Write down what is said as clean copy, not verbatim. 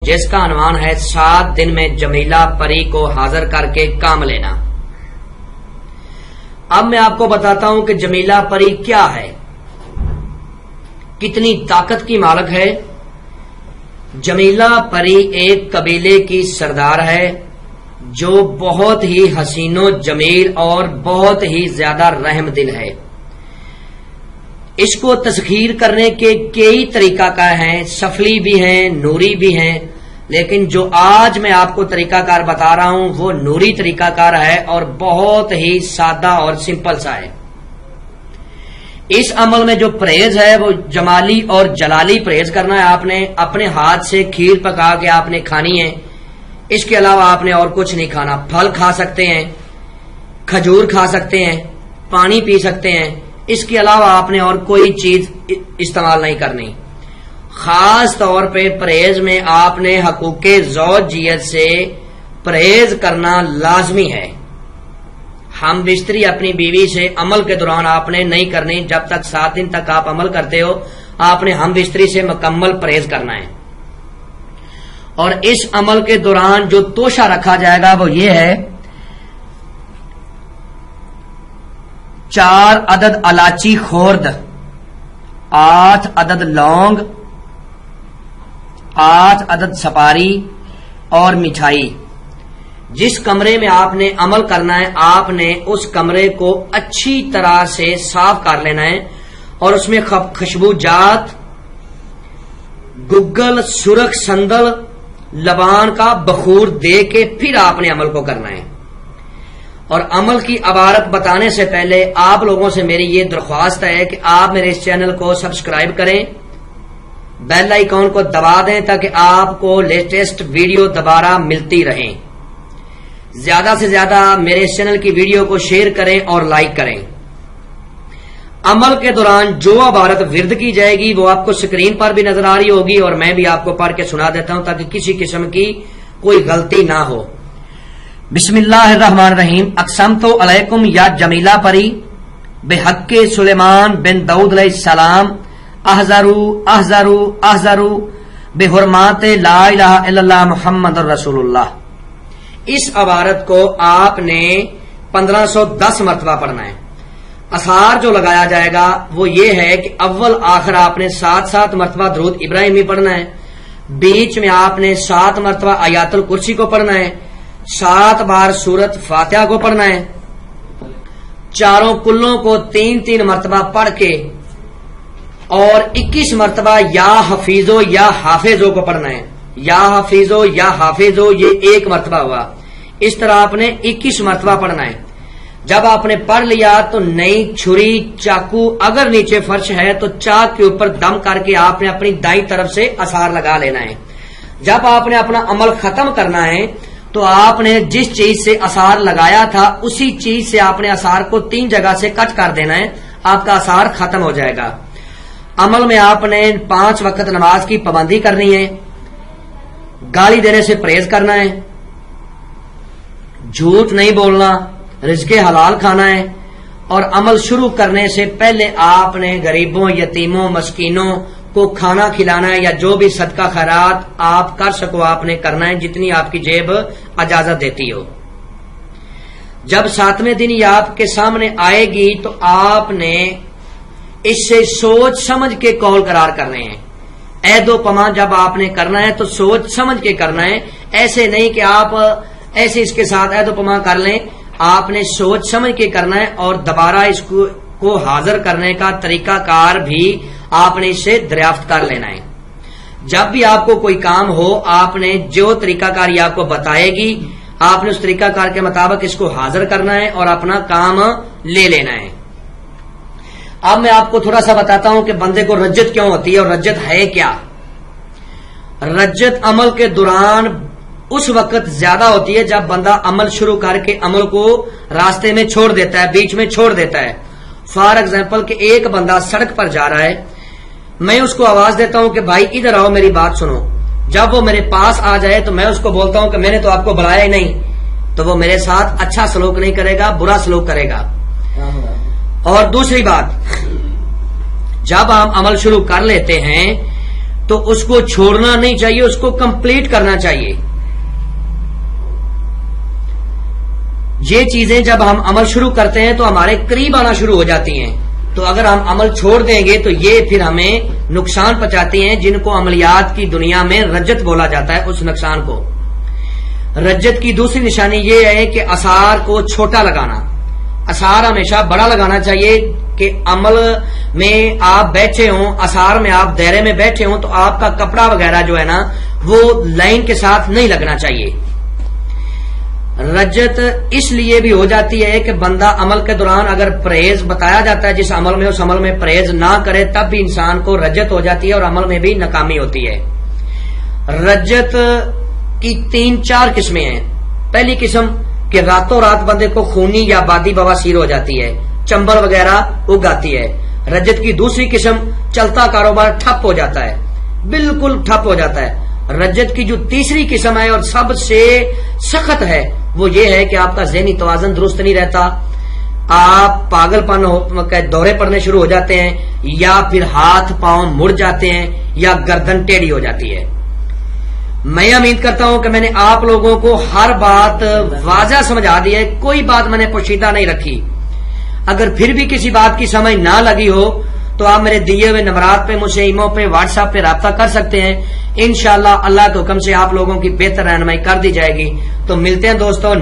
جس کا عنوان ہے 7 دن میں جمیلہ پری کو حاضر کر کے کام لینا۔ اب میں آپ کو بتاتا ہوں کہ جمیلہ پری کیا ہے، کتنی طاقت کی مالک ہے۔ جمیلہ پری ایک قبیلے کی سردار ہے جو بہت ہی حسین و جمیل اور بہت ہی زیادہ رحم دل ہے۔ اس کو تسخیر کرنے کے کئی طریقہ کار ہیں، سفلی بھی ہیں، نوری بھی ہیں، لیکن جو آج میں آپ کو طریقہ کار بتا رہا ہوں وہ نوری طریقہ کار ہے اور بہت ہی سادہ اور سمپل سا ہے۔ اس عمل میں جو پرہیز ہے وہ جمالی اور جلالی پرہیز کرنا ہے۔ آپ نے اپنے ہاتھ سے کھیر پکا کے آپ نے کھانی ہے، اس کے علاوہ آپ نے اور کچھ نہیں کھانا۔ پھل کھا سکتے ہیں، کھجور کھا سکتے ہیں، پانی پی سکتے ہیں، اس کے علاوہ آپ نے اور کوئی چیز استعمال نہیں کرنی۔ خاص طور پہ پرہیز میں آپ نے حقوق زوجیت سے پرہیز کرنا لازمی ہے۔ ہم بستری اپنی بیوی سے عمل کے دوران آپ نے نہیں کرنی، جب تک 7 دن تک آپ عمل کرتے ہو آپ نے ہم بستری سے مکمل پرہیز کرنا ہے۔ اور اس عمل کے دوران جو توشہ رکھا جائے گا وہ یہ ہے 4 عدد الائچی خورد، 8 عدد لونگ، 8 عدد سپاری اور مٹھائی۔ جس کمرے میں آپ نے عمل کرنا ہے آپ نے اس کمرے کو اچھی طرح سے صاف کر لینا ہے اور اس میں خوشبوجات، گگل، سرخ سندل، لبان کا بخور دے کے پھر آپ نے عمل کو کرنا ہے۔ اور عمل کی عبارت بتانے سے پہلے آپ لوگوں سے میری یہ درخواست ہے کہ آپ میرے اس چینل کو سبسکرائب کریں، بیل آئیکن کو دبا دیں تاکہ آپ کو لیٹسٹ ویڈیو دوبارہ ملتی رہیں۔ زیادہ سے زیادہ میرے اس چینل کی ویڈیو کو شیئر کریں اور لائک کریں۔ عمل کے دوران جو عبارت ورد کی جائے گی وہ آپ کو سکرین پر بھی نظر آ رہی ہوگی اور میں بھی آپ کو پڑھ کے سنا دیتا ہوں تاکہ کسی قسم کی کوئی غلطی نہ ہو۔ بسم اللہ الرحمن الرحیم۔ اقسمت علیکم یا جمیلہ پری بحق سلیمان بن داؤد علیہ السلام احذروا بحرمات لا الہ الا اللہ محمد رسول اللہ۔ اس عبارت کو آپ نے 1510 مرتبہ پڑھنا ہے۔ اثار جو لگایا جائے گا وہ یہ ہے کہ اول آخر آپ نے 7 مرتبہ درود ابراہیمی پڑھنا ہے، بیچ میں آپ نے 7 مرتبہ آیات الکرسی کو پڑھنا ہے، 7 بار سورت فاتحہ کو پڑھنا ہے، چاروں کلوں کو 3 مرتبہ پڑھ کے اور 21 مرتبہ یا حفیظو یا حافظو کو پڑھنا ہے۔ یا حفیظو یا حافظو یہ 1 مرتبہ ہوا، اس طرح آپ نے 21 مرتبہ پڑھنا ہے۔ جب آپ نے پڑھ لیا تو نئی چھری، چاقو اگر نیچے فرش ہے تو چاک کے اوپر دم کر کے آپ نے اپنی دائیں طرف سے اثار لگا لینا ہے۔ جب آپ نے اپنا عمل ختم کرنا ہے تو آپ نے جس چیز سے اثار لگایا تھا اسی چیز سے آپ نے اثار کو 3 جگہ سے کٹ کر دینا ہے، آپ کا اثار ختم ہو جائے گا۔ عمل میں آپ نے 5 وقت نماز کی پابندی کرنی ہے، گالی دینے سے پرہیز کرنا ہے، جھوٹ نہیں بولنا، رزق حلال کھانا ہے، اور عمل شروع کرنے سے پہلے آپ نے غریبوں، یتیموں، مسکینوں کو کھانا کھلانا ہے یا جو بھی صدقہ خیرات آپ کر سکو آپ نے کرنا ہے، جتنی آپ کی جیب اجازت دیتی ہو۔ جب 7ویں دن یہ آپ کے سامنے آئے گی تو آپ نے اس سے سوچ سمجھ کے قول قرار کرنے ہیں۔ عہد و پیمان جب آپ نے کرنا ہے تو سوچ سمجھ کے کرنا ہے، ایسے نہیں کہ آپ ایسے اس کے ساتھ عہد و پیمان کر لیں، آپ نے سوچ سمجھ کے کرنا ہے اور دوبارہ اس کو حاضر کرنے کا طریقہ کار بھی آپ نے اس سے دریافت کر لینا ہے۔ جب بھی آپ کو کوئی کام ہو آپ نے جو طریقہ کار یہ آپ کو بتائے گی آپ نے اس طریقہ کار کے مطابق اس کو حاضر کرنا ہے اور اپنا کام لے لینا ہے۔ اب میں آپ کو تھوڑا سا بتاتا ہوں کہ بندے کو رجت کیوں ہوتی ہے اور رجت ہے کیا۔ رجت عمل کے دوران اس وقت زیادہ ہوتی ہے جب بندہ عمل شروع کر کے عمل کو راستے میں چھوڑ دیتا ہے، بیچ میں چھوڑ دیتا ہے۔ فار ایگزامپل کہ ایک بندہ سڑک پر جا رہا ہے، میں اس کو آواز دیتا ہوں کہ بھائی ادھر آؤ میری بات سنو، جب وہ میرے پاس آ جائے تو میں اس کو بولتا ہوں کہ میں نے تو آپ کو بلایا ہی نہیں، تو وہ میرے ساتھ اچھا سلوک نہیں کرے گا، برا سلوک کرے گا۔ اور دوسری بات، جب ہم عمل شروع کر لیتے ہیں تو اس کو چھوڑنا نہیں چاہیے، اس کو کمپلیٹ کرنا چاہیے. یہ چیزیں جب ہم عمل شروع کرتے ہیں تو ہمارے قریب آنا شروع ہو جاتی ہیں، تو اگر ہم عمل چھوڑ دیں گے تو یہ پھر ہمیں نقصان پہنچاتی ہیں، جن کو عملیات کی دنیا میں رجت بولا جاتا ہے. اس نقصان کو رجت کی دوسری نشانی یہ ہے کہ آثار کو چھوٹا لگانا. آثار ہمیشہ بڑا لگانا چاہیے کہ عمل میں آپ بیٹھے ہوں، آثار میں آپ دائرے میں بیٹھے ہوں، تو آپ کا کپڑا وغیرہ جو ہے نا وہ لائن کے ساتھ نہیں لگنا چاہیے. رجت اس لیے بھی ہو جاتی ہے کہ بندہ عمل کے دوران اگر پرہیز بتایا جاتا ہے جس عمل میں، اس عمل میں پرہیز نہ کرے تب بھی انسان کو رجت ہو جاتی ہے اور عمل میں بھی ناکامی ہوتی ہے. رجت کی 3-4 قسمیں ہیں. پہلی قسم کہ راتوں رات بندے کو خونی یا بادی بواسیر ہو جاتی ہے، چمبل وغیرہ اگاتی ہے. رجت کی دوسری قسم چلتا کاروبار ٹھپ ہو جاتا ہے، بالکل ٹھپ ہو جاتا ہے. رجت کی جو تیسری قسم ہے اور سب سے سخت ہے وہ یہ ہے کہ آپ کا ذہنی توازن درست نہیں رہتا، آپ پاگل پن کے دورے پڑنے شروع ہو جاتے ہیں، یا پھر ہاتھ پاؤں مڑ جاتے ہیں، یا گردن ٹیڑھی ہو جاتی ہے. میں امید کرتا ہوں کہ میں نے آپ لوگوں کو ہر بات واضح سمجھا دی ہے، کوئی بات میں نے پوشیدہ نہیں رکھی. اگر پھر بھی کسی بات کی سمجھ نہ لگی ہو تو آپ میرے دیے ہوئے نمبرات پہ مجھ سے ایمو پہ واٹس ایپ پہ رابطہ کر سکتے ہیں. انشاءاللہ اللہ کے حکم سے آپ لوگوں کی بہتر رہنمائی کر دی جائے گی. تو ملتے ہیں دوستوں